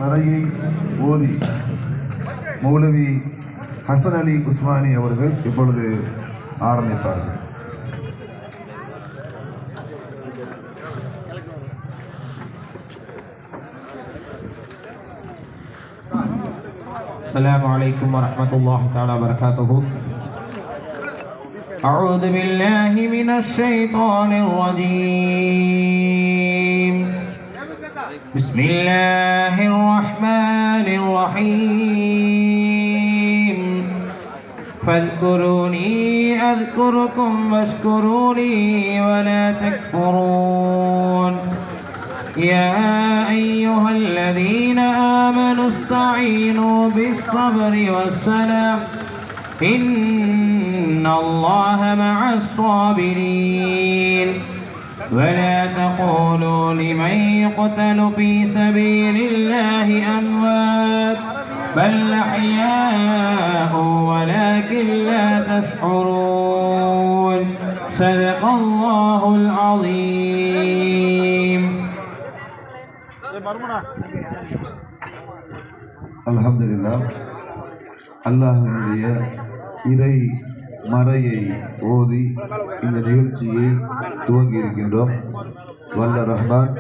மறையை ஓதி மௌலவி ஹசன் அலி உஸ்மானி அவர்கள் இப்பொழுது ஆரம்பிப்பார்கள். السلام عليكم ورحمة الله تعالى وبركاته. أعوذ بالله من الشيطان الرجيم. بسم الله الرحمن الرحيم. فاذكروني أذكركم واشكروا لي ولا تكفرون. يا أيها الذين آمنوا استعينوا بالصبر والصلاة إن الله مع الصابرين. ولا تقولوا لمن يقتل في سبيل الله أموات بل أحياء ولكن لا تشعرون. صدق الله العظيم. அல்ஹம்துலில்லாஹ். அல்லாஹ்வினுடைய இறை மறையை ஓதி இந்த நிகழ்ச்சியை துவங்கி இருக்கின்றோம். வல்ல ரஹ்மான்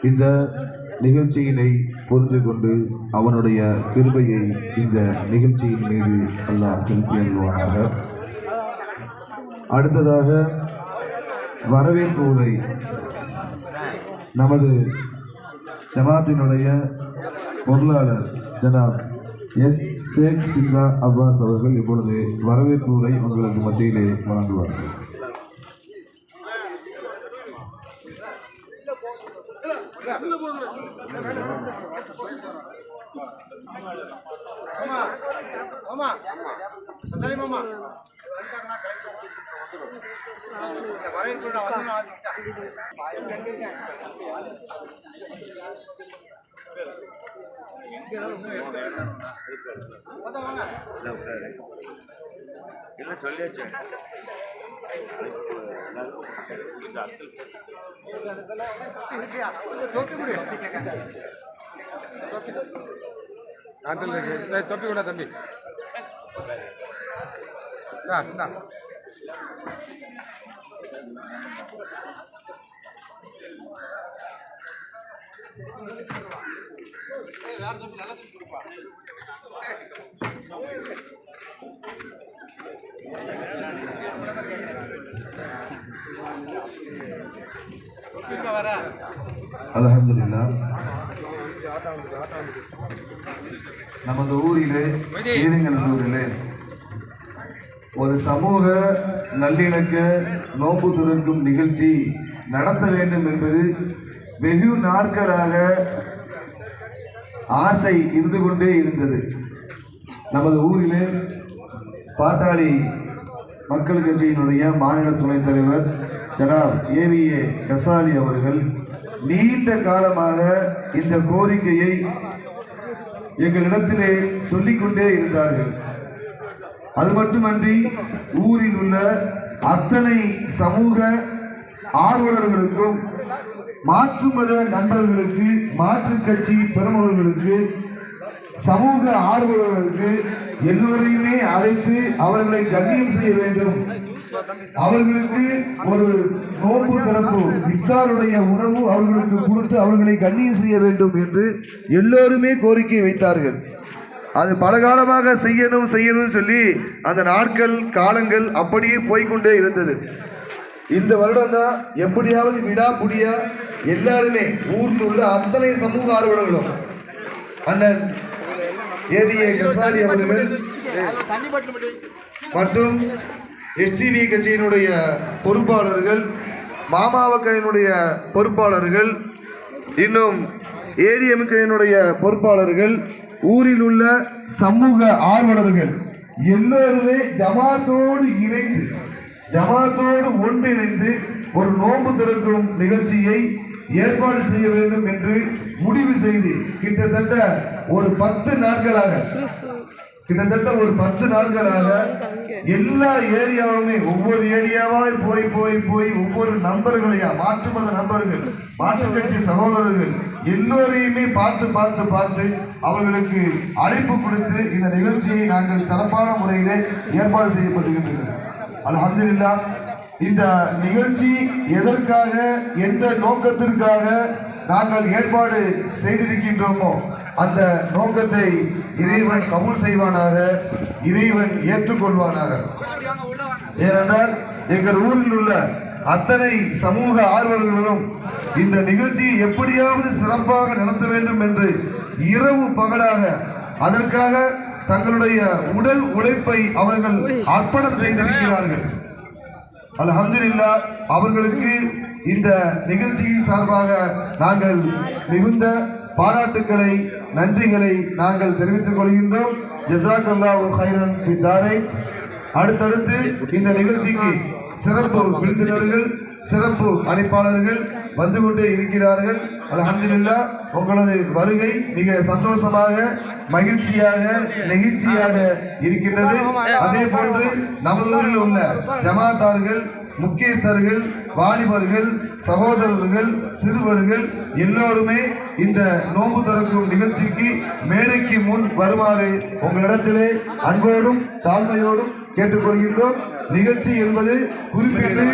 இந்த நிகழ்ச்சியினை புரிந்து கொண்டு அவனுடைய கிருபையை இந்த நிகழ்ச்சியின் மீது அல்லாஹ் செலுத்தி அருள்வானாக. அடுத்ததாக வரவேற்பு உரை நமது ஜமாத்தினுடைய பொருளாளர் ஜனாப் எஸ் ஷேக் சிங்கா அப்பாஸ் அவர்கள் இப்பொழுது வரவேற்பு உரை உங்களுக்கு மத்தியிலே வழங்குவார்கள். தொப்பி கூட தம்பி அல்ஹம்துலில்லாஹ். நமது ஊரிலே ஈரங்கலூரிலே ஒரு சமூக நல்லிணக்க நோன்பு துறக்கும் நிகழ்ச்சி நடத்த வேண்டும் என்பது வெகு நாட்களாக ஆசை இருந்து கொண்டே இருந்தது. நமது ஊரிலே பாட்டாளி மக்கள் கட்சியினுடைய மாநில துணைத் தலைவர் ஜனாப் ஏவிஏ கசாலி அவர்கள் நீண்ட காலமாக இந்த கோரிக்கையை எங்களிடத்திலே சொல்லிக்கொண்டே இருந்தார்கள். அது மட்டுமன்றி ஊரில் உள்ள அத்தனை சமூக ஆர்வலர்களுக்கும் மாற்று மத நண்பர்களுக்கு மாற்று கட்சி பிரமுகர்களுக்கு சமூக ஆர்வலர்களுக்கு எல்லோரையுமே அழைத்து அவர்களை கண்ணியம் செய்ய வேண்டும், அவர்களுக்கு ஒரு நோன்பு திறப்பு இஃப்தாருடைய உணவு அவர்களுக்கு கொடுத்து அவர்களை கண்ணியம் செய்ய வேண்டும் என்று எல்லோருமே கோரிக்கை வைத்தார்கள். அது பல காலமாக செய்யணும் சொல்லி அந்த நாட்கள் காலங்கள் அப்படியே போய்கொண்டே இருந்தது. இந்த வருடம் தான் எப்படியாவது விடாப்புடியா எல்லாருமே ஊரில் உள்ள அத்தனை சமூக ஆர்வலர்களும் அண்ணன் ஏவிஏ கசாலி அவர்கள் மற்றும் எஸ்டிவி கட்சியினுடைய பொறுப்பாளர்கள், மாமாவக்கையினுடைய பொறுப்பாளர்கள், இன்னும் ஏடிஎம்கையினுடைய பொறுப்பாளர்கள், ஊரில் உள்ள சமூக ஆர்வலர்கள் எல்லோருமே ஜமாத்தோடு இணைந்து ஜமாத்தோடு ஒன்றிணைந்து ஒரு நோன்பு திறக்கும் நிகழ்ச்சியை ஏற்பாடு செய்ய வேண்டும் என்று முடிவு செய்து கிட்டத்தட்ட ஒரு 10 நாட்களாக எல்லா ஏரியாவுமே ஒவ்வொரு ஏரியாவாய் போய் ஒவ்வொரு நண்பர்களையா மாற்று மத நண்பர்கள், மாற்று கட்சி சகோதரர்கள் எல்லோரையுமே பார்த்து பார்த்து பார்த்து அவர்களுக்கு அழைப்பு கொடுத்து இந்த நிகழ்ச்சியை நாங்கள் சிறப்பான முறையிலே ஏற்பாடு செய்யப்பட்டிருக்கின்றது. அல்ஹம்துலில்லாஹ். இந்த நிகழ்ச்சி எதற்காக, எந்த நோக்கத்திற்காக நாங்கள் ஏற்பாடு செய்திருக்கின்றோமோ அந்த நோக்கத்தை இறைவன் கபூல் செய்வானாக, இறைவன் ஏற்றுக்கொள்வானாக. ஏனென்றால் எங்கள் ஊரில் உள்ள அத்தனை சமூக ஆர்வலர்களும் இந்த நிகழ்ச்சியை எப்படியாவது சிறப்பாக நடத்த வேண்டும் என்று இரவு பகலாக அதற்காக தங்களுடைய உடல் உழைப்பை அவர்கள் அர்ப்பணம் செய்திருக்கிறார்கள். அல்ஹம்துலில்லாஹ். அவர்களுக்கு இந்த நிகழ்ச்சியின் சார்பாக நாங்கள் மிகுந்த பாராட்டுக்களை, நன்றிகளை நாங்கள் தெரிவித்துக் கொள்கின்றோம். ஜஸாக்கல்லாஹு கைரன் ஃபித் தாரைன். அடுத்தடுத்து இந்த நிகழ்ச்சிக்கு சிறப்பு விருந்தினர்கள், சிறப்பு அழைப்பாளர்கள் வந்து கொண்டே இருக்கிறார்கள். அல்ஹம்துலில்லாஹ். உங்களது வருகை மிக சந்தோஷமாக, மகிழ்ச்சியாக, நெகிழ்ச்சியாக இருக்கின்றது. அதே போன்று நமது ஊரில் உள்ள ஜமாத்தார்கள், முக்கியஸ்தர்கள், வாலிபர்கள், சகோதரர்கள், சிறுவர்கள் எல்லோருமே இந்த நோன்பு திறக்கும் நிகழ்ச்சிக்கு மேடைக்கு முன் வருமாறு உங்களிடத்திலே அன்போடும் தாழ்மையோடும் கேட்டுக்கொள்கின்றோம். நிகழ்ச்சி என்பது குறிப்பிட்டு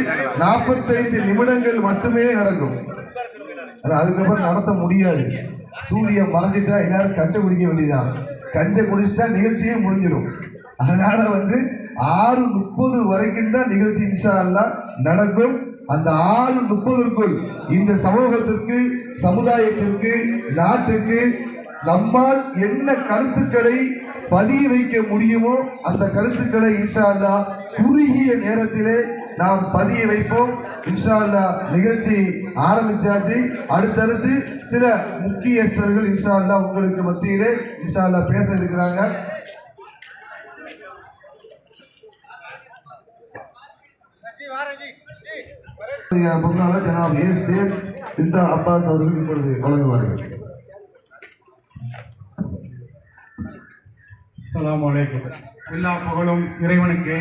45 நிமிடங்கள் மட்டுமே நடக்கும். அதுக்கப்புறம் நடத்த முடியாது. சூரியன் மறைஞ்சிட்டா எல்லாரும் கஞ்சை குடிக்க வேண்டியதான். கஞ்சை குடிச்சிட்டா நிகழ்ச்சியே முடிஞ்சிடும். அதனால 6:30 வரைக்கும் தான் நிகழ்ச்சி இன்ஷா அல்லாஹ் நடக்கும். அந்த 6:30க்குள் இந்த சமூகத்திற்கு, சமுதாயத்திற்கு, நாட்டுக்கு நம்மால் என்ன கருத்துக்களை பதிய வைக்க முடியுமோ அந்த கருத்துக்களை இன்ஷா அல்லாஹ் குறுகிய நேரத்திலே நாம் பதிய வைப்போம். இன்ஷா அல்லாஹ் நிகழ்ச்சி ஆரம்பிச்சாச்சு. அடுத்தடுத்து சில முக்கியஸ்தர்கள் இன்ஷா அல்லாஹ் உங்களுக்கு மத்தியிலே இன்ஷா அல்லாஹ் பேச இருக்கிறாங்க. பொருளாளர் ஜனாப் ஏ சேத் சிந்தா அப்பாஸ் அவர்கள் இப்பொழுது வழங்குவார்கள். அஸ்ஸலாமு அலைக்கும். எல்லா புகழும் இறைவனுக்கு.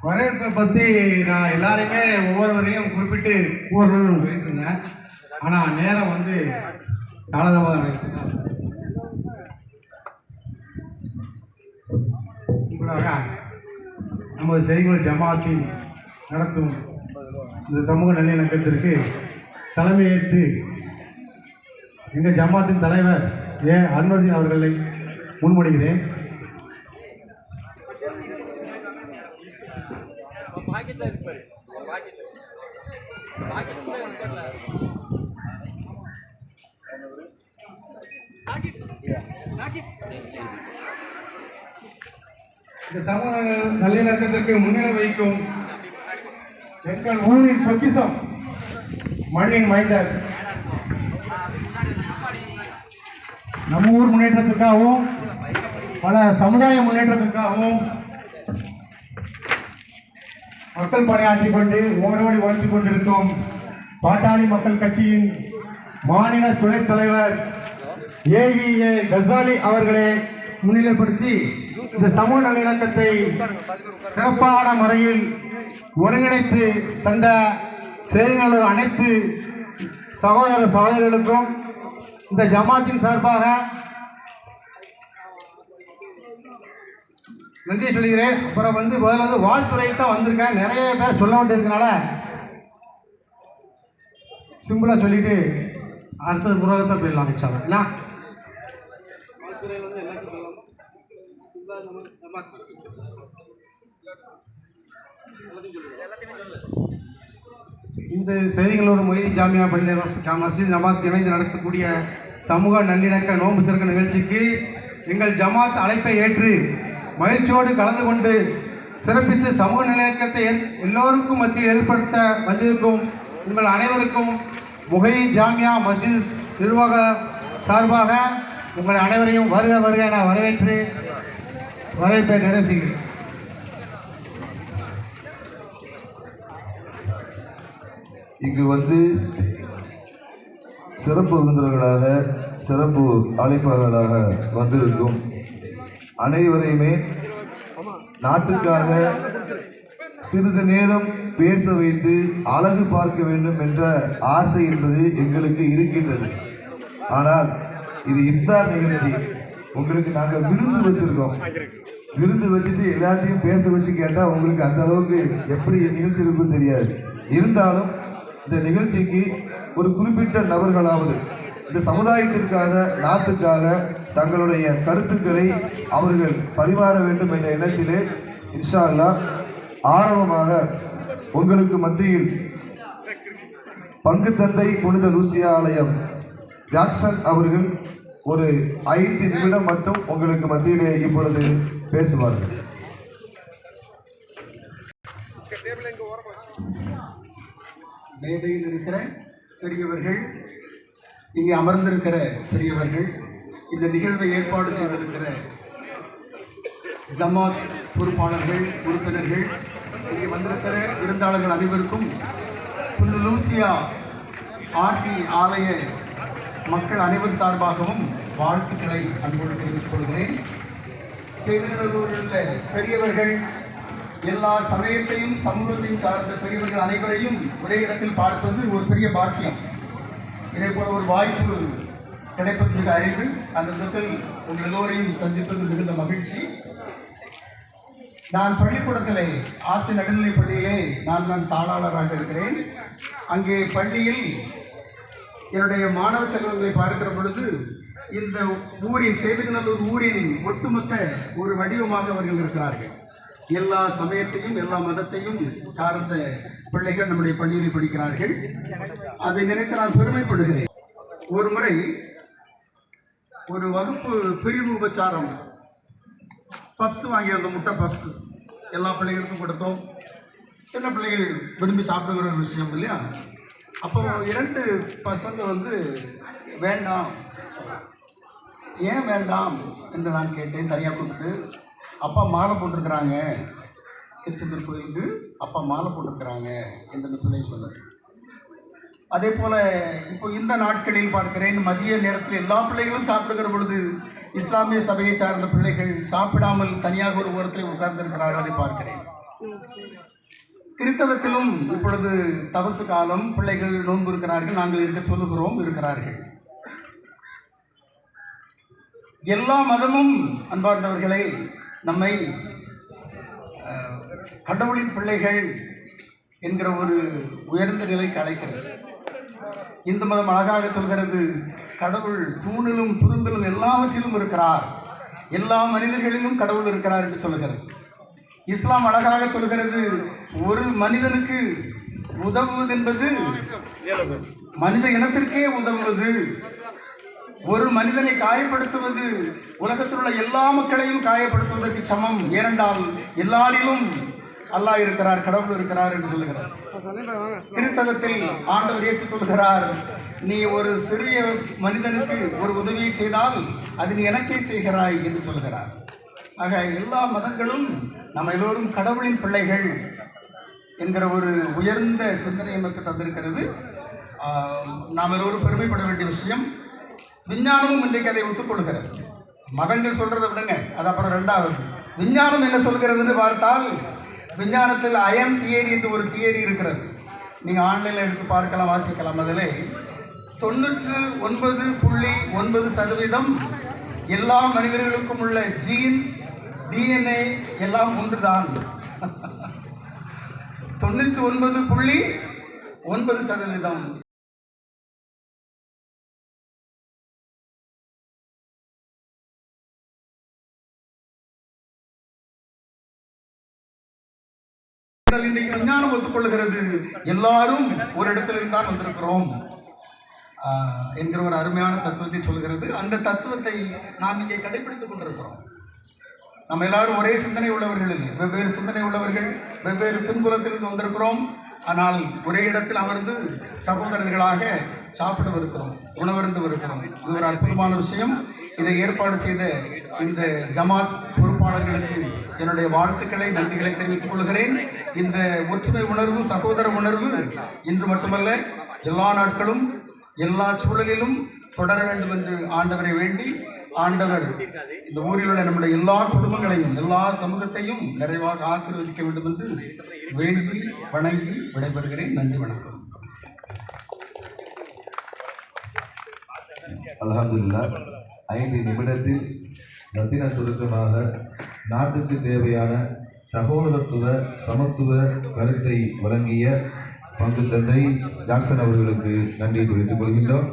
வரவேற்பை பற்றி நான் எல்லாரையுமே ஒவ்வொருவரையும் குறிப்பிட்டு கூறணும்னு சொல்லியிருந்தேன். ஆனால் நேரம் காலதாமதம் ஆகிடுச்சு. சிம்பிளாக நமது செடிகுளம் ஜமாத்தின் நடத்தும் இந்த சமூக நல்லிணக்கத்திற்கு தலைமையேற்று எங்கள் ஜமாத்தின் தலைவர் ஏ அன்வர்தீன் அவர்களை முன்மொழிகிறேன். இந்த சமூக நல்லிணக்கத்திற்கு முன்னிலை வைக்கும் எங்கள் ஊரின் பொக்கிஷம், மண்ணின் மைந்தர், நம்ம ஊர் முன்னேற்றத்துக்காகவும் பல சமுதாய முன்னேற்றத்துக்காகவும் மக்கள் பணியாற்றிக் கொண்டு ஓடோடி வாழ்ந்து கொண்டிருக்கும் பாட்டாளி மக்கள் கட்சியின் மாநில துணைத் தலைவர் ஏவிஏ கசாலி அவர்களை முன்னிலைப்படுத்தி இந்த சமூக நல்லிணக்கத்தை சிறப்பான முறையில் ஒருங்கிணைத்து தந்த செய்தியாளர் அனைத்து சகோதர சகோதரிகளுக்கும் இந்த ஜமாத்தின் சார்பாக நன்றி சொல்கிறேன். அப்புறம் முதல்ல வாழ்த்துறை தான் வந்திருக்கேன். நிறைய பேர் சொல்ல வேண்டியிருக்கனால சிம்பிளாக சொல்லிட்டு அடுத்தது புரோகத்தை போயிடலாம். என்ன வாழ்த்துறை இந்த செய்திகளோடு மொய்தி ஜாமியா பள்ளியில் மஸ்ஜித் ஜமாத் இணைந்து நடத்தக்கூடிய சமூக நல்லிணக்க நோன்பு திறக்க நிகழ்ச்சிக்கு எங்கள் ஜமாத் அழைப்பை ஏற்று மகிழ்ச்சியோடு கலந்து கொண்டு சிறப்பித்து சமூக நல்லிணக்கத்தை எல்லோருக்கும் மத்தியில் ஏற்படுத்த வந்திருக்கும் உங்கள் அனைவருக்கும் முகை ஜாமியா மஸ்ஜித் நிர்வாக சார்பாக உங்கள் அனைவரையும் வருக வருக என வரவேற்பை நிறைவு செய்கிறேன். இங்கு சிறப்பு விருந்தினர்களாக, சிறப்பு அழைப்பாளர்களாக வந்திருக்கும் அனைவரையுமே நாட்டுக்காக சிறிது நேரம் பேச வைத்து அழகு பார்க்க வேண்டும் என்ற ஆசை என்பது எங்களுக்கு இருக்கின்றது. ஆனால் இது இஃப்தார் நிகழ்ச்சி. உங்களுக்கு நாங்கள் விருந்து வச்சிருக்கோம். விருந்து வச்சுட்டு எல்லாத்தையும் பேச வச்சு கேட்டால் உங்களுக்கு அந்த அளவுக்கு எப்படி நிகழ்ச்சி இருக்குன்னு தெரியாது. இருந்தாலும் இந்த நிகழ்ச்சிக்கு ஒரு குறிப்பிட்ட நபர்களாவது இந்த சமுதாயத்திற்காக, நாட்டுக்காக தங்களுடைய கருத்துக்களை அவர்கள் பரிமாற வேண்டும் என்ற எண்ணத்திலே இன்ஷா அல்லாஹ் ஆரம்பமாக உங்களுக்கு மத்தியில் பங்கு தந்தை புனித லூசியா ஆலயம் ஜாக்சன் அவர்கள் ஒரு 5 நிமிடம் மட்டும் உங்களுக்கு மத்தியிலே இப்பொழுது பேசுவார்கள். மேடையில் இருக்கிற பெரியவர்கள், இங்கே அமர்ந்திருக்கிற பெரியவர்கள், இந்த நிகழ்வை ஏற்பாடு செய்திருக்கிற ஜமாத் பொறுப்பாளர்கள், உறுப்பினர்கள், இங்கே வந்திருக்கிற விருந்தாளர்கள் அனைவருக்கும் புனித லூசியா ஆசி ஆலய மக்கள் அனைவர் சார்பாகவும் வாழ்த்துக்களை அன்போடு தெரிவித்துக் கொள்கிறேன். செய்திகளூரில் பெரியவர்கள், எல்லா சமயத்தையும் சமூகத்தையும் சார்ந்த பெரியவர்கள் அனைவரையும் ஒரே இடத்தில் பார்ப்பது ஒரு பெரிய பாக்கியம். இதே போல ஒரு வாய்ப்பு கிடைப்பது மிக அரிது. அந்த விதத்தில் உங்கள் எல்லோரையும் சந்திப்பது மிகுந்த மகிழ்ச்சி. நான் பள்ளிக்கூடத்திலே, ஆசி நடுநிலைப் பள்ளியிலே நான் தான் தாளாளராக இருக்கிறேன். அங்கே பள்ளியில் என்னுடைய மாணவ செல்வங்களை பார்க்கிற பொழுது இந்த ஊரின், சேதுகநல்லூர் ஊரின் ஒட்டுமொத்த ஒரு வடிவமாக அவர்கள் இருக்கிறார்கள். எல்லா சமயத்தையும் எல்லா மதத்தையும் சார்ந்த பிள்ளைகள் நம்முடைய பள்ளியில் படிக்கிறார்கள். அதை நினைத்து நான் பெருமைப்படுகிறேன். ஒரு முறை ஒரு வகுப்பு பிரிவு உபச்சாரம், பப்ஸ் வாங்கியிருந்தோம், முட்டை பப்ஸ் எல்லா பிள்ளைகளுக்கும் கொடுத்தோம். சின்ன பிள்ளைகள் விரும்பி சாப்பிடுகிற ஒரு விஷயம் இல்லையா? அப்போ 2 பசங்க வேண்டாம், ஏன் வேண்டாம் என்று நான் கேட்டேன். தனியாக கூப்பிட்டு, அப்பா மாலை போட்டிருக்கிறாங்க, திருச்செந்தூர் கோயிலுக்கு அப்பா மாலை போட்டிருக்கிறாங்க என்று அந்த பிள்ளை சொன்னது. அதே போல் இப்போ இந்த நாட்களில் பார்க்கிறேன், மதிய நேரத்தில் எல்லா பிள்ளைகளும் சாப்பிடுகிற பொழுது இஸ்லாமிய சபையை சார்ந்த பிள்ளைகள் சாப்பிடாமல் தனியாக ஒரு ஓரத்தில் உட்கார்ந்திருக்கிறார்கள். அதை பார்க்கிறேன். கிறித்தவத்திலும் இப்பொழுது தபசு காலம், பிள்ளைகள் நோன்பு இருக்கிறார்கள், நாங்கள் இருக்க சொல்லுகிறோம், இருக்கிறார்கள். எல்லா மதமும் அன்பார்ந்தவர்களை நம்மை கடவுளின் பிள்ளைகள் என்கிற ஒரு உயர்ந்த நிலைக்கு அழைக்கிறது. இந்து மதம் அழகாக சொல்கிறது, கடவுள் தூணிலும் துரும்பிலும் எல்லாவற்றிலும் இருக்கிறார், எல்லா மனிதர்களிலும் கடவுள் இருக்கிறார் என்று சொல்கிறது. இஸ்லாம் அழகாக சொல்கிறது, ஒரு மனிதனுக்கு உதவுவது என்பது மனித இனத்திற்கே உதவுவது. ஒரு மனிதனை காயப்படுத்துவது உலகத்தில் உள்ள எல்லா மக்களையும் காயப்படுத்துவதற்கு சமம். ஏனென்றால் எல்லாரிலும் அல்லாஹ் இருக்கிறார், கடவுள் இருக்கிறார் என்று சொல்லுகிறார். கிறிஸ்தவத்தில் ஆண்டவர் இயேசு சொல்கிறார், நீ ஒரு சிறிய மனிதனுக்கு ஒரு உதவியை செய்தால் அது நீ எனக்கே செய்கிறாய் என்று சொல்கிறார். ஆக எல்லா மதங்களும் நம்ம எல்லோரும் கடவுளின் பிள்ளைகள் என்கிற ஒரு உயர்ந்த சிந்தனை நமக்கு தந்திருக்கிறது. நாம் எல்லோரும் பெருமைப்பட வேண்டிய விஷயம். விஞ்ஞானமும் இன்றைக்கு அதை ஒத்துக்கொள்கிறது. மதங்கள் சொல்றதை விடுங்க, அது அப்புறம் 2வது. விஞ்ஞானம் என்ன சொல்கிறதுன்னு பார்த்தால், விஞ்ஞானத்தில் அயன் தியரி என்று ஒரு தியரி இருக்கிறது. நீங்கள் ஆன்லைனில் எடுத்து பார்க்கலாம், வாசிக்கலாம். அதில் 99.9% எல்லா மனிதர்களுக்கும் உள்ள ஜீன்ஸ், DNA எல்லாம் ஒன்றுதான். 99.9% இன்றைக்கு விஞ்ஞானம் ஒத்துக்கொள்கிறது, எல்லாரும் ஒரு இடத்திலிருந்து தான் வந்திருக்கிறோம் என்கிற ஒரு அருமையான தத்துவத்தை சொல்கிறது. அந்த தத்துவத்தை நாம் இங்கே கடைபிடித்துக் கொண்டிருக்கிறோம். நம்ம எல்லாரும் ஒரே சிந்தனை உள்ளவர்கள் இல்லை, வெவ்வேறு சிந்தனை உள்ளவர்கள், வெவ்வேறு பின்புலத்திலிருந்து வந்திருக்கிறோம். ஆனால் ஒரே இடத்தில் அமர்ந்து சகோதரர்களாக சாப்பிடவிருக்கிறோம், உணவருந்தவிருக்கிறோம். இது ஒரு அற்புதமான விஷயம். இதை ஏற்பாடு செய்த இந்த ஜமாத் பொறுப்பாளர்களுக்கு என்னுடைய வாழ்த்துக்களை, நன்றிகளை தெரிவித்துக் கொள்கிறேன். இந்த ஒற்றுமை உணர்வு, சகோதர உணர்வு இன்று மட்டுமல்ல, எல்லா நாட்களும் எல்லா சூழலிலும் தொடர வேண்டும் என்று ஆண்டவரை வேண்டி, ஆண்டவர் இந்த ஊரில் உள்ள நம்முடைய எல்லா குடும்பங்களையும் எல்லா சமூகத்தையும் நிறைவாக ஆசீர்வதிக்க வேண்டும் என்று வேண்டி வணங்கி விடைபெறுகிறேன். நன்றி, வணக்கம். அல்ஹம்துலில்லாஹ் 5 நிமிடத்தில் ரத்தின சுருக்கமாக நாட்டுக்கு தேவையான சகோதரத்துவ சமத்துவ கருத்தை வழங்கிய பங்கு தந்தை ஜாக்சன் அவர்களுக்கு நன்றியை தெரிவித்துக் கொள்கின்றோம்.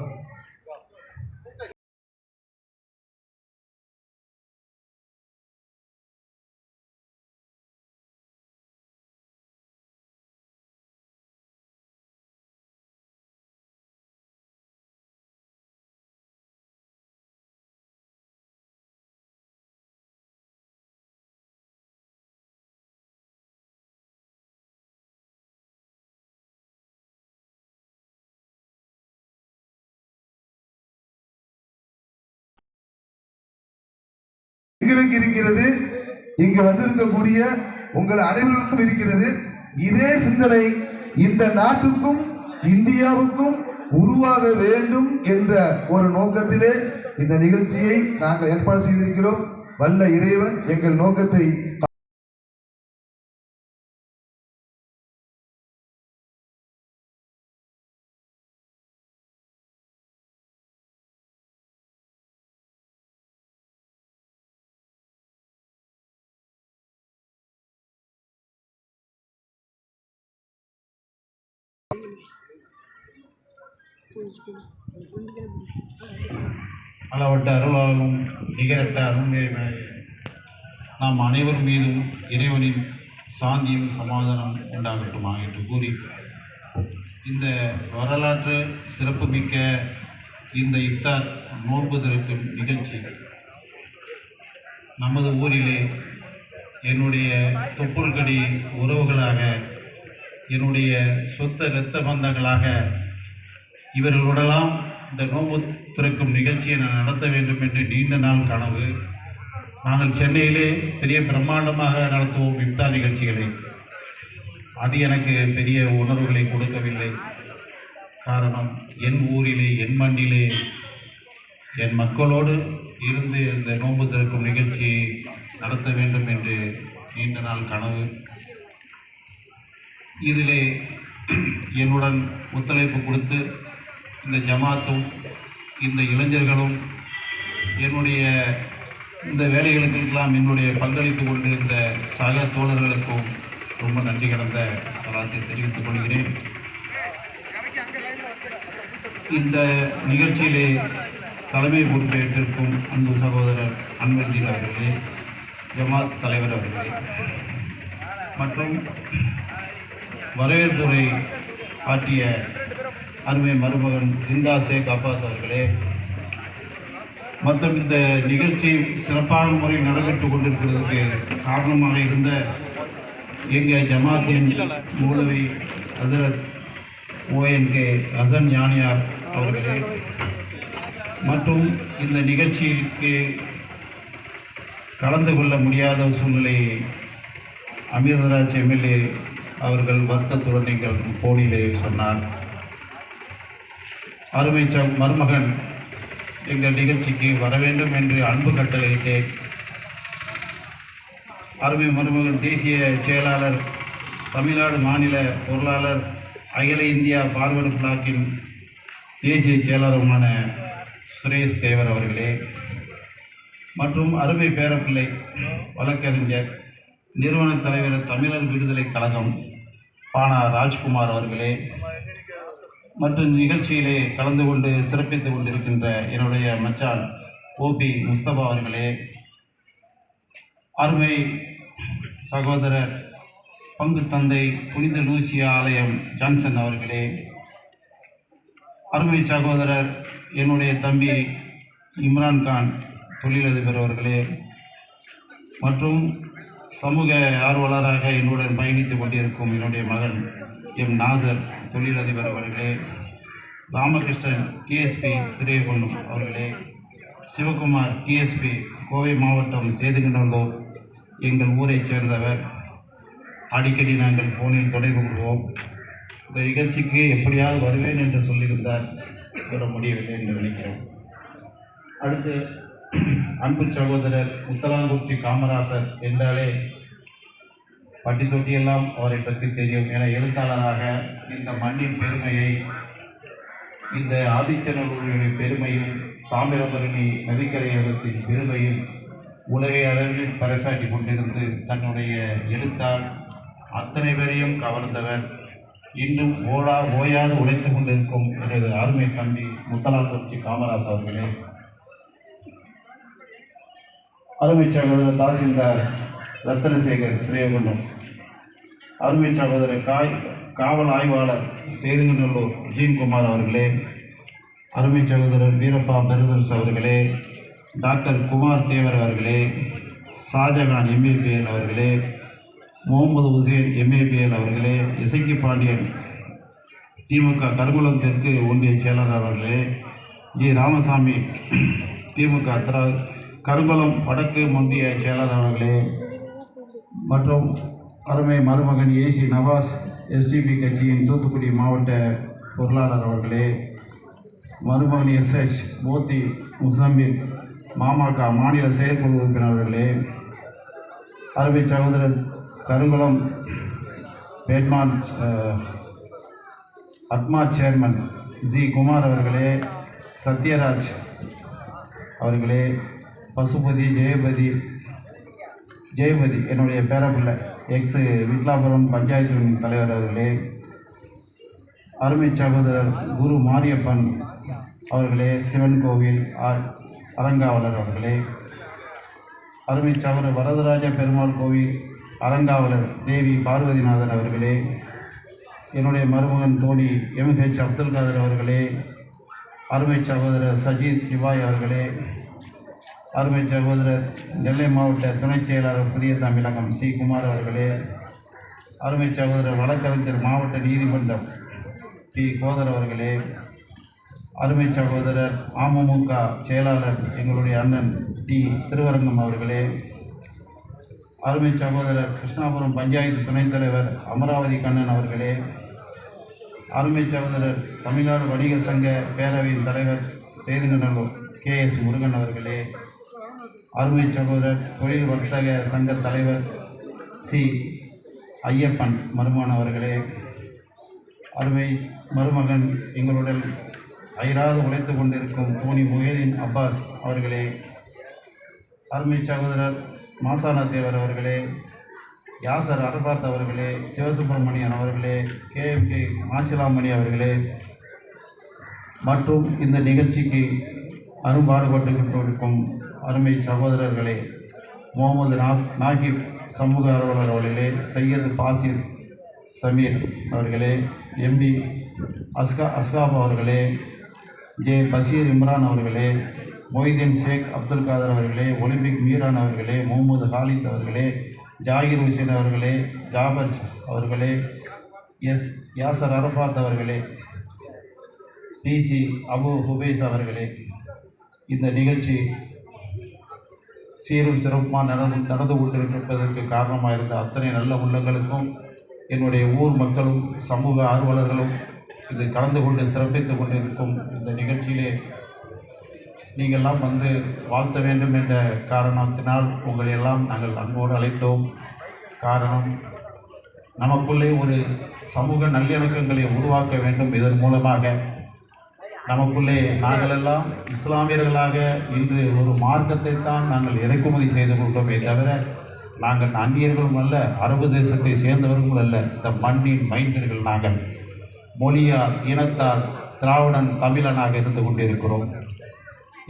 எங்களுக்கு இருக்கிறது, இங்கு வந்திருக்கக்கூடிய உங்கள் அனைவருக்கும் இருக்கிறது. இதே சிந்தனை இந்த நாட்டுக்கும் இந்தியாவுக்கும் உருவாக வேண்டும் என்ற ஒரு நோக்கத்திலே இந்த நிகழ்ச்சியை நாங்கள் ஏற்பாடு செய்திருக்கிறோம். வல்ல இறைவன் எங்கள் நோக்கத்தை அளவற்ற அருளாலும் நிகரற்ற அருண்மையுமாய் நாம் அனைவர் மீதும் இறைவனின் சாந்தியும் சமாதானம் உண்டாகட்டுமா என்று கூறி, இந்த வரலாற்று சிறப்புமிக்க இந்த இஃப்தார் நோன்பு திறக்கும் நிகழ்ச்சி நமது ஊரிலே என்னுடைய தொப்புள்கடி உறவுகளாக, என்னுடைய சொந்த இரத்த பந்தங்களாக இவர்களுடெல்லாம் இந்த நோன்பு திறக்கும் நிகழ்ச்சியை நான் நடத்த வேண்டும் என்று நீண்ட நாள் கனவு. நாங்கள் சென்னையிலே பெரிய பிரம்மாண்டமாக நடத்துவோம் இஃப்தார் நிகழ்ச்சிகளை. அது எனக்கு பெரிய உணர்வுகளை கொடுக்கவில்லை. காரணம், என் ஊரிலே, என் மண்ணிலே, என் மக்களோடு இருந்து இந்த நோன்பு திறக்கும் நிகழ்ச்சியை நடத்த வேண்டும் என்று நீண்ட நாள் கனவு. இதிலே என்னுடன் ஒத்துழைப்பு கொடுத்து இந்த ஜமாத்தும் இந்த இளைஞர்களும் என்னுடைய இந்த வேலைகளுக்கெல்லாம் என்னுடைய பங்களித்து கொண்டு இந்த சக தோழர்களுக்கும் ரொம்ப நன்றி கடந்த தலத்தை தெரிவித்துக் கொள்கிறேன். இந்த நிகழ்ச்சியிலே தலைமை பொறுப்பேற்றிருக்கும் அன்பு சகோதரர் அன்வர்தீன் அவர்களே, ஜமாத் தலைவர் அவர்களே மற்றும் வரவேற்புரை ஆற்றிய அருமை மருமகன் ஜிந்தா ஷேக் அப்பாஸ் அவர்களே மற்றும் இந்த நிகழ்ச்சி சிறப்பான முறையில் நடைபெற்றுக் கொண்டிருக்கிறதுக்கு காரணமாக இருந்த எங்கள் ஜமாத்தின் மூலவி ஹசரத் ONK ஹசன் ஞானியார் அவர்களே மற்றும் இந்த நிகழ்ச்சிக்கு கலந்து கொள்ள முடியாத சூழ்நிலையை அமிர்தராஜ் MLA அவர்கள் வருத்தத்துடன் நீங்கள் போனிலே சொன்னார். அருமை மருமகன் எங்கள் நிகழ்ச்சிக்கு வர வேண்டும் என்று அன்பு கட்டளையிட்டேன். அருமை மருமகன் தேசிய செயலாளர், தமிழ்நாடு மாநில பொருளாளர், அகில இந்தியா பார்வர்டு பிளாக்கின் தேசிய செயலாளருமான சுரேஷ் தேவர் அவர்களே மற்றும் அருமை பேரப்பிள்ளை வழக்கறிஞர், நிறுவன தலைவர், தமிழர் விடுதலை கழகம் பானா ராஜ்குமார் அவர்களே மற்றும் நிகழ்ச்சியிலே கலந்து கொண்டு சிறப்பித்துக் கொண்டிருக்கின்ற என்னுடைய மச்சான் OP முஸ்தபா அவர்களே, அருமை சகோதரர் பங்கு தந்தை புனித லூசியா ஆலயம் ஜான்சன் அவர்களே, அருமை சகோதரர் என்னுடைய தம்பி இம்ரான்கான் தொழிலதிபர் அவர்களே மற்றும் சமூக ஆர்வலராக என்னுடன் பயணித்துக் கொண்டிருக்கும் என்னுடைய மகன் நாதர் தொழிலதிபர் அவர்களே, ராமகிருஷ்ணன் TSP சிறியகுன்னம் அவர்களே, சிவகுமார் TSP கோவை மாவட்டம் சேதுகின்றோர் எங்கள் ஊரைச் சேர்ந்தவர். அடிக்கடி நாங்கள் ஃபோனில் தொடர்பு கொள்வோம். இந்த நிகழ்ச்சிக்கு எப்படியாவது வருவேன் என்று சொல்லியிருந்தார், வர முடியவில்லை என்று நினைக்கிறோம். அடுத்து அன்பு சகோதரர் முத்தலாங்குறிச்சி காமராசர் என்றாலே பட்டி தொட்டியெல்லாம் அவரை பற்றி தெரியும். என எழுத்தாளராக இந்த மண்ணின் பெருமையை, இந்த ஆதிச்சநல்லூரின் பெருமையும் தாமிரபரணி நதிக்கரையோரத்தின் பெருமையில் உலகை அளவில் பறைசாற்றி கொண்டிருந்து தன்னுடைய எழுத்தால் அத்தனை பேரையும் கவர்ந்தவர். இன்னும் ஓயாது உழைத்து கொண்டிருக்கும் எனது அருமை தம்பி முத்தலாக்குறிச்சி காமராஜ் அவர்களே, அருமை சகோதரர் தாசில்தார் ரத்தனசேகர் ஸ்ரீகுண்டம், அருமை சகோதரர் காவல் ஆய்வாளர் சேதுங்கநல்லூர் ஜீன்குமார் அவர்களே, அருமை சகோதரர் வீரப்பா பெருதர்ஸ் அவர்களே, டாக்டர் குமார் தேவர் அவர்களே, ஷாஜகான் எம்ஏபிஎல் அவர்களே, முகமது உசேன் எம்ஏபிஎல் அவர்களே, இசக்கி பாண்டியன் திமுக கருங்குளம் தெற்கு ஒன்றிய செயலாளர் அவர்களே, ஜி ராமசாமி திமுக கருங்குளம் வடக்கு ஒன்றிய செயலாளர் அவர்களே, மற்றும் அருமை மருமகன் ஏசி நவாஸ் எஸ்டிபி கட்சியின் தூத்துக்குடி மாவட்ட பொருளாளர் அவர்களே, மருமகன் எஸ்எச் மோத்தி முசம்பில் மாமக மாநில செயற்குழு உறுப்பினர்களே, அருமை சகோதரர் கருங்குளம் பேட்மான் அட்மா சேர்மன் ஜி குமார் அவர்களே, சத்யராஜ் அவர்களே, பசுபதி ஜெயபதி என்னுடைய பேரப்பிள்ளை எக்ஸ் விட்லாபுரம் பஞ்சாயத்து தலைவர் அவர்களே, அருமை சகோதரர் குரு மாரியப்பன் அவர்களே, சிவன் கோவில் அறங்காவலர் அவர்களே, அருமை சகோதரர் வரதராஜ பெருமாள் கோவில் அறங்காவலர் தேவி பார்வதிநாதன் அவர்களே, என்னுடைய மருமகன் தோழி எம்ஹெச் அப்துல் காதர் அவர்களே, அருமை சகோதரர் சஜித் திவாய் அவர்களே, அருமை சகோதரர் நெல்லை மாவட்ட துணைச் செயலாளர் புதிய தமிழகம் சி குமார் அவர்களே, அருமை சகோதரர் வழக்கறிஞர் மாவட்ட நீதிமன்றம் டி கோதர் அவர்களே, அருமை சகோதரர் அமமுக செயலாளர் எங்களுடைய அண்ணன் டி திருவரங்கம் அவர்களே, அருமை சகோதரர் கிருஷ்ணாபுரம் பஞ்சாயத்து துணைத் தலைவர் அமராவதி கண்ணன் அவர்களே, அருமை சகோதரர் தமிழ்நாடு வணிக சங்க பேரவையின் தலைவர் சேதுங்கநல்லூர் KS முருகன் அவர்களே, அருமை சகோதரர் தொழில் வர்த்தக சங்க தலைவர் சி ஐயப்பன் மருமகன் அவர்களே, அருமை மருமகன் எங்களுடன் அயராது உழைத்து கொண்டிருக்கும் தோனி முஹேதீன் அப்பாஸ் அவர்களே, அருமை சகோதரர் மாசான தேவர் அவர்களே, யாசர் அரபாத் அவர்களே, சிவசுப்பிரமணியன் அவர்களே, KMK மாசிலாமணி அவர்களே, மற்றும் இந்த நிகழ்ச்சிக்கு அரும்பாடுபட்டு கொண்டிருக்கும் அருமை சகோதரர்களே, முகமது நாகிப் சமூக ஆர்வலர் அவர்களே, சையது பாசிர் சமீர் அவர்களே, MD அஸ்காப் அவர்களே, ஜே பஷீர் இம்ரான் அவர்களே, மொய்தீன் ஷேக் அப்துல் காதர் அவர்களே, ஒலிம்பிக் மீரான் அவர்களே, முகமது ஹாலித் அவர்களே, ஜாகிர் ஹுசேன் அவர்களே, ஜாபர் அவர்களே, யாசர் அரபாத் அவர்களே, PC அபு ஹுபைஸ் அவர்களே, இந்த நிகழ்ச்சி சீரும் சிறப்புமாக நடந்து கொண்டிருப்பதற்கு காரணமாக இருந்த அத்தனை நல்ல உள்ளங்களுக்கும் என்னுடைய ஊர் மக்களும் சமூக ஆர்வலர்களும் இது கலந்து கொண்டு சிறப்பித்து கொண்டிருக்கும் இந்த நிகழ்ச்சியிலே நீங்கள்லாம் வந்து வாழ்த்த வேண்டும் என்ற காரணத்தினால் உங்களை எல்லாம் நாங்கள் அன்போடு அழைத்தோம். காரணம், நமக்குள்ளே ஒரு சமூக நல்லிணக்கங்களை உருவாக்க வேண்டும். இதன் மூலமாக நமக்குள்ளே நாங்களெல்லாம் இஸ்லாமியர்களாக இன்று ஒரு மார்க்கத்தை தான் நாங்கள் இறக்குமதி செய்து கொண்டோமே தவிர நாங்கள் அந்நியர்களும் அல்ல, அரபு தேசத்தை சேர்ந்தவர்களும் அல்ல. இந்த மண்ணின் மைந்தர்கள் நாங்கள். மொழியால் இனத்தால் திராவிடன் தமிழனாக இருந்து கொண்டிருக்கிறோம்.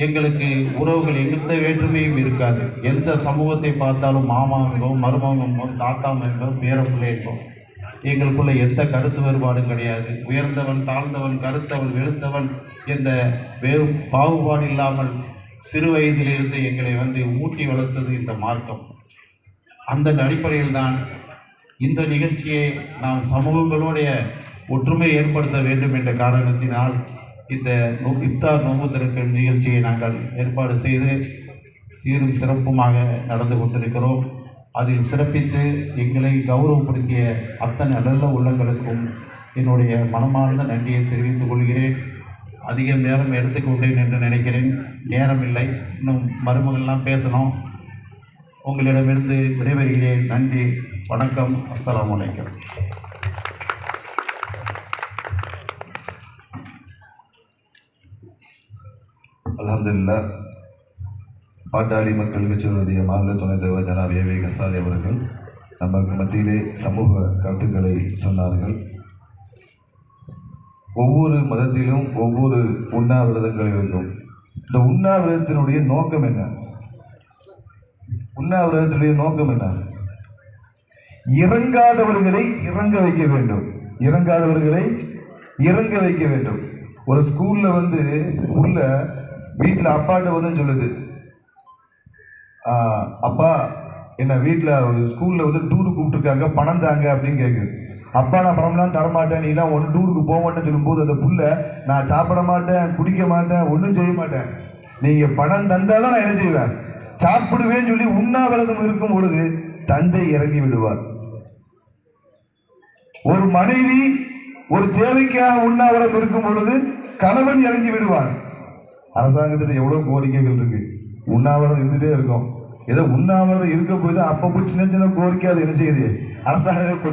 எங்களுக்கு உறவுகள் எந்த வேற்றுமையும் இருக்காது. எந்த சமூகத்தை பார்த்தாலும் மாமாங்கோ மருமகங்கோ தாத்தாமங்கோ பேரப்பிள்ளைங்கோ எங்களுக்குள்ள எந்த கருத்து வேறுபாடும் கிடையாது. உயர்ந்தவன் தாழ்ந்தவன் கருத்தவன் வெளுத்தவன் என்ற வேறு பாகுபாடு இல்லாமல் சிறு வயதிலிருந்து எங்களை ஊட்டி வளர்த்தது இந்த மார்க்கம். அந்த அடிப்படையில் தான் இந்த நிகழ்ச்சியை நாம் சமூகங்களுடைய ஒற்றுமை ஏற்படுத்த வேண்டும் என்ற காரணத்தினால் இந்த இஃப்தார் நோன்பு திறக்கும் நிகழ்ச்சியை நாங்கள் ஏற்பாடு செய்து சீரும் சிறப்புமாக நடந்து கொண்டிருக்கிறோம். அதில் சிறப்பித்து எங்களை கௌரவப்படுத்திய அத்தனை நல்ல உள்ளங்களுக்கும் என்னுடைய மனமார்ந்த நன்றியை தெரிவித்துக் கொள்கிறேன். அதிக நேரம் எடுத்துக்கொண்டேன் என்று நினைக்கிறேன். நேரம் இல்லை, இன்னும் மருமகள்லாம் பேசணும். உங்களிடமிருந்து விடைபெறுகிறேன். நன்றி, வணக்கம், அஸ்ஸலாமு அலைக்கும். அல்ஹம்துலில்லாஹ் பாட்டாளி மக்கள் கட்சியினுடைய மாநில துணைத் தலைவர் ஜனாப் ஏ வே கசாலி அவர்கள் நமக்கு மத்தியிலே சமூக கருத்துக்களை சொன்னார்கள். ஒவ்வொரு மதத்திலும் ஒவ்வொரு உண்ணாவிரதங்கள் இருக்கும். இந்த உண்ணாவிரதத்தினுடைய நோக்கம் என்ன? உண்ணாவிரதத்தினுடைய நோக்கம் என்ன? இறங்காதவர்களை இறங்க வைக்க வேண்டும். இறங்காதவர்களை இறங்க வைக்க வேண்டும். ஒரு ஸ்கூல்ல உள்ள வீட்டில் அப்பாட்ட சொல்லுது, அப்பா என்ன வீட்டில் ஸ்கூலில் டூருக்கு கூப்பிட்டுருக்காங்க, பணம் தாங்க அப்படின்னு கேட்குது. அப்பா நான் பணம்லாம் தரமாட்டேன், நீலாம் ஒன்று டூருக்கு போக மாட்டேன்னு சொல்லும்போது அந்த புள்ள நான் சாப்பிட மாட்டேன், குடிக்க மாட்டேன், ஒன்றும் செய்ய மாட்டேன், நீங்கள் பணம் தந்தால் தான் நான் என்ன செய்வேன், சாப்பிடுவேன்னு சொல்லி உண்ணாவிரதம் இருக்கும் பொழுது தந்தை இறங்கி விடுவார். ஒரு மனைவி ஒரு தேவைக்காக உண்ணாவிரதம் இருக்கும் பொழுது கணவன் இறங்கி விடுவார். அரசாங்கத்தில் எவ்வளவு கோரிக்கைகள் இருக்கு, உண்ணாவிரதம் இருந்துட்டே இருக்கும். ஏதோ உண்ணாவிரதம் இருக்க போய் தான் அப்பப்போ சின்ன சின்ன கோரிக்கை அது என்ன செய்யுது, அரசாங்கம்